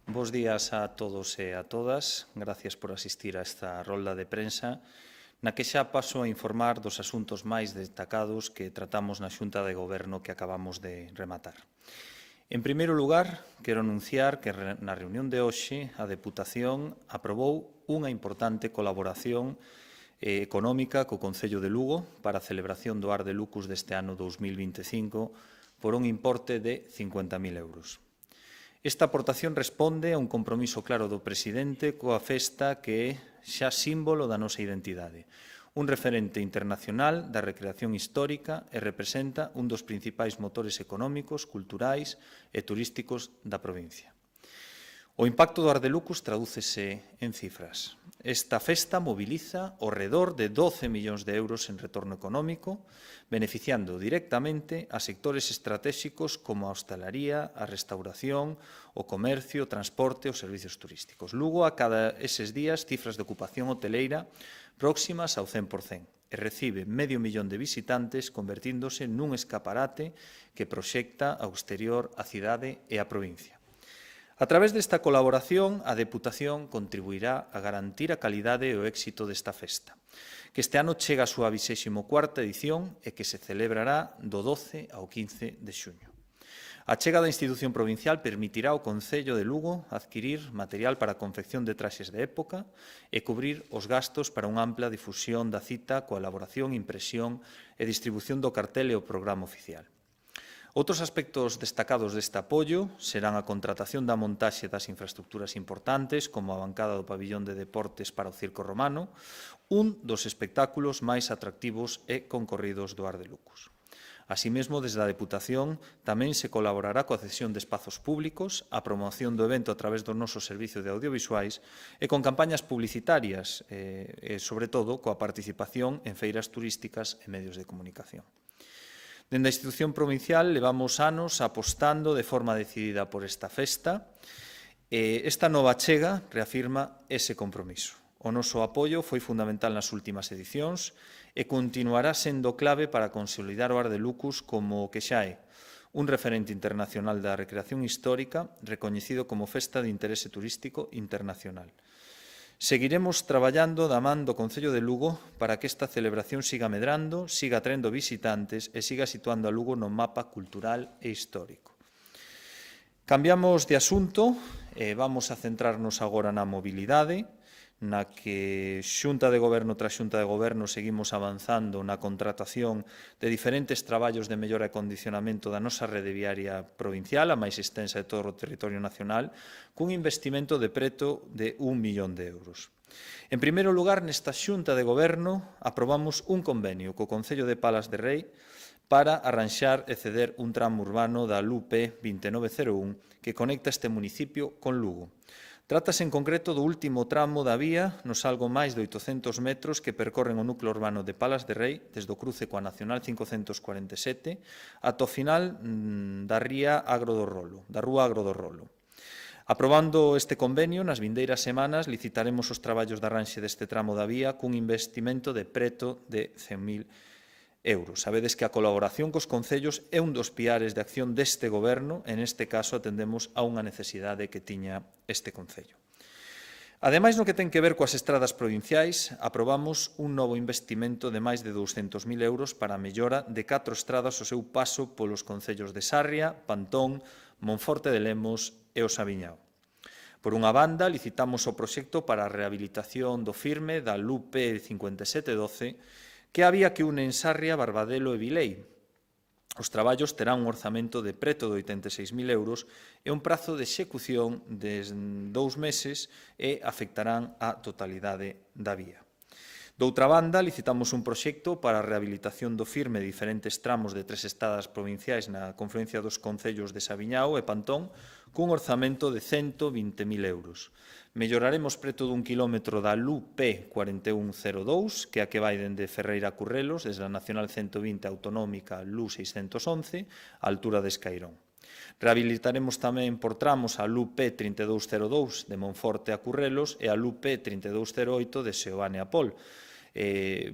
Bos días a todos e a todas. Gracias por asistir a esta rolda de prensa na que xa paso a informar dos asuntos máis destacados que tratamos na Xunta de Goberno que acabamos de rematar. En primeiro lugar, quero anunciar que na reunión de hoxe a Deputación aprobou unha importante colaboración económica co Concello de Lugo para a celebración do Ar de Lucus deste ano 2025 por un importe de 50.000 euros. Esta aportación responde a un compromiso claro do presidente coa festa que é xa símbolo da nosa identidade, un referente internacional da recreación histórica e representa un dos principais motores económicos, culturais e turísticos da provincia. O impacto do Ar de Lucus tradúcese en cifras. Esta festa moviliza ao redor de 12 millóns de euros en retorno económico, beneficiando directamente a sectores estratégicos como a hostalaría, a restauración, o comercio, o transporte e os servicios turísticos. Lugo acada eses días cifras de ocupación hoteleira próximas ao 100% e recibe medio millón de visitantes convertíndose nun escaparate que proxecta ao exterior a cidade e a provincia. A través desta colaboración, a Deputación contribuirá a garantir a calidade e o éxito desta festa, que este ano chega a súa 24ª edición e que se celebrará do 12 ao 15 de xuño. A chega da institución provincial permitirá ao Concello de Lugo adquirir material para a confección de traxes de época e cubrir os gastos para unha ampla difusión da cita coa elaboración, impresión e distribución do cartel e o programa oficial. Outros aspectos destacados deste apoio serán a contratación da montaxe das infraestructuras importantes, como a bancada do pabillón de deportes para o Circo Romano, un dos espectáculos máis atractivos e concorridos do Ar de Lucus. Asimesmo, desde a Deputación tamén se colaborará coa cesión de espazos públicos, a promoción do evento a través do noso servicio de audiovisuais e con campañas publicitarias e, sobre todo, coa participación en feiras turísticas e medios de comunicación. Dende a institución provincial levamos anos apostando de forma decidida por esta festa e esta nova chega reafirma ese compromiso. O noso apoio foi fundamental nas últimas edicións e continuará sendo clave para consolidar o Ar de Lucus como o que xa é, un referente internacional da recreación histórica recoñecido como festa de interese turístico internacional. Seguiremos traballando da man do Concello de Lugo para que esta celebración siga medrando, siga atraendo visitantes e siga situando a Lugo no mapa cultural e histórico. Cambiamos de asunto e vamos a centrarnos agora na mobilidade, na que Xunta de Goberno tras Xunta de Goberno seguimos avanzando na contratación de diferentes traballos de mellora e condicionamento da nosa rede viaria provincial, a máis extensa de todo o territorio nacional, cun investimento de preto de 1 millón de euros. En primeiro lugar, nesta Xunta de Goberno aprobamos un convenio co Concello de Palas de Rei para arranxar e ceder un tramo urbano da LUP 2901 que conecta este municipio con Lugo. Trátase en concreto do último tramo da vía, nos algo máis de 800 metros que percorren o núcleo urbano de Palas de Rei, desde o cruce coa Nacional 547, ata o final da Rúa Agro do Rolo. Aprobando este convenio, nas vindeiras semanas licitaremos os traballos de arranxe deste tramo da vía cun investimento de preto de 100.000 euros. Sabedes que a colaboración cos concellos é un dos piares de acción deste goberno e neste caso atendemos a unha necesidade que tiña este concello. Ademais, no que ten que ver coas estradas provinciais, aprobamos un novo investimento de máis de 200.000 euros para a mellora de 4 estradas ao seu paso polos concellos de Sarria, Pantón, Monforte de Lemos e o Sabiñao. Por unha banda, licitamos o proxecto para a rehabilitación do firme da LUP 5712 que había que une en Sarria, Barbadelo e Vilei. Os traballos terán un orzamento de preto de 86.000 euros e un prazo de execución de 2 meses e afectarán a totalidade da vía. Doutra banda, licitamos un proxecto para a rehabilitación do firme de diferentes tramos de 3 estadas provinciais na confluencia dos concellos de Sabiñao e Pantón cun orzamento de 120.000 euros. Melloraremos preto dun quilómetro da LUP 4102, que é a que vai dende Ferreira a Currelos, desde a Nacional 120 Autonómica LU 611, a altura de Escairón. Rehabilitaremos tamén por tramos a LUP 3202 de Monforte a Currelos e a LUP 3208 de Seoane a Pol,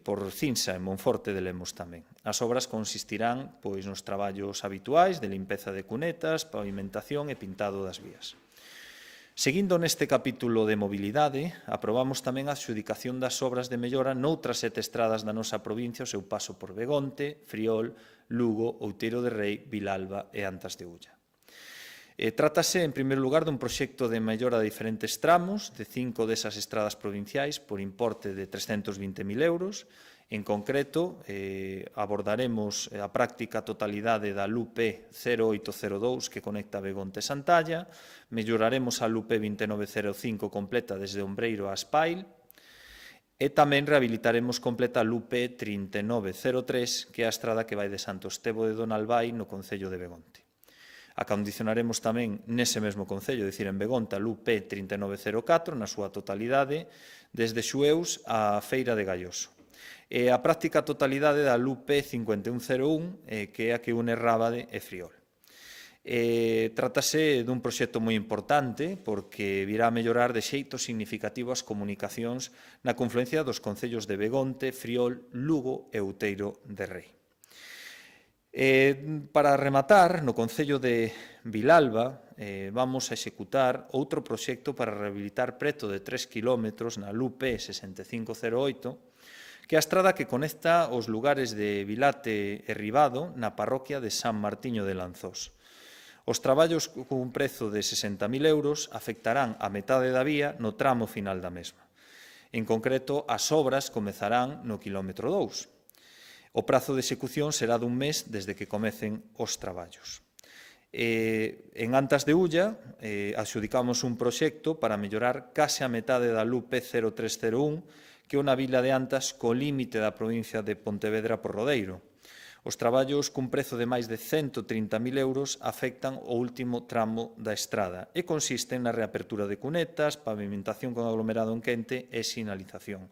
por Cinsa en Monforte de Lemos tamén. As obras consistirán nos traballos habituais de limpeza de cunetas, pavimentación e pintado das vías. Seguindo neste capítulo de mobilidade, aprobamos tamén a adxudicación das obras de mellora noutras 7 estradas da nosa provincia ao seu paso por Begonte, Friol, Lugo, Outeiro de Rei, Vilalba e Antas de Ulla. Trátase, en primeiro lugar, dun proxecto de mellora de diferentes tramos de 5 desas estradas provinciais por importe de 320.000 euros. En concreto, abordaremos a práctica totalidade da LUP 0802 que conecta Begonte e Santalla, melloraremos a LUP 2905 completa desde Ombreiro a Aspail, e tamén rehabilitaremos completa a LUP 3903, que é a estrada que vai de Santo Estevo de Donalbai no concello de Begonte. Acondicionaremos tamén nese mesmo concello, dicir, en Begonte, a LUP 3904 na súa totalidade, desde Xueus á Feira de Galloso. E a práctica totalidade da LUP 5101, que é a que une Rábade e Friol. Trátase dun proxecto moi importante porque virá a mellorar de xeito significativo as comunicacións na confluencia dos concellos de Begonte, Friol, Lugo e Outeiro de Rei. Para rematar, no concello de Vilalba vamos a executar outro proxecto para rehabilitar preto de 3 km na LUP 6508, que é a estrada que conecta os lugares de Vilate e Ribado na parroquia de San Martiño de Lanzós. Os traballos cun prezo de 60.000 euros afectarán a metade da vía no tramo final da mesma. En concreto, as obras comezarán no quilómetro 2. O prazo de execución será dun mes desde que comecen os traballos. En Antas de Ulla adxudicamos un proxecto para mellorar case a metade da LUP 0301, que é unha vila de Antas co límite da provincia de Pontevedra por Rodeiro. Os traballos cun prezo de máis de 130.000 euros afectan o último tramo da estrada e consisten na reapertura de cunetas, pavimentación con aglomerado en quente e sinalización.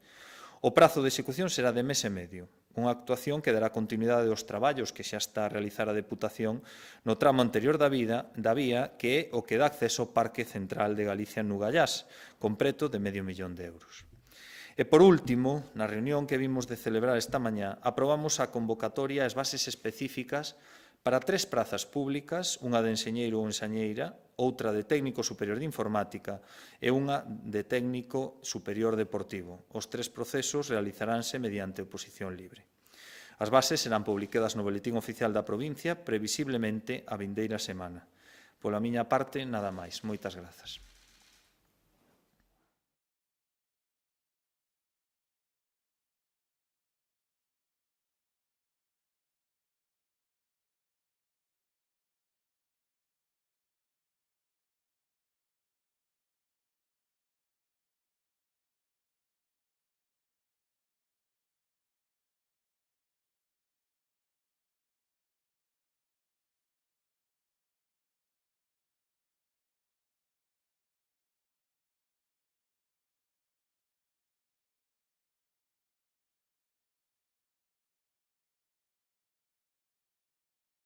O prazo de execución será de mes e medio, unha actuación que dará continuidade aos traballos que xa está a realizar a Deputación no tramo anterior da vía, que é o que dá acceso ao Parque Central de Galicia en Nugallás, con preto de €500.000. E, por último, na reunión que vimos de celebrar esta mañá, aprobamos a convocatoria e as bases específicas para 3 prazas públicas, unha de enxeñeiro ou enxañeira, outra de técnico superior de informática e unha de técnico superior deportivo. Os 3 procesos realizaránse mediante oposición libre. As bases serán publicadas no Boletín Oficial da provincia previsiblemente a vindeira semana. Pola miña parte, nada máis. Moitas grazas.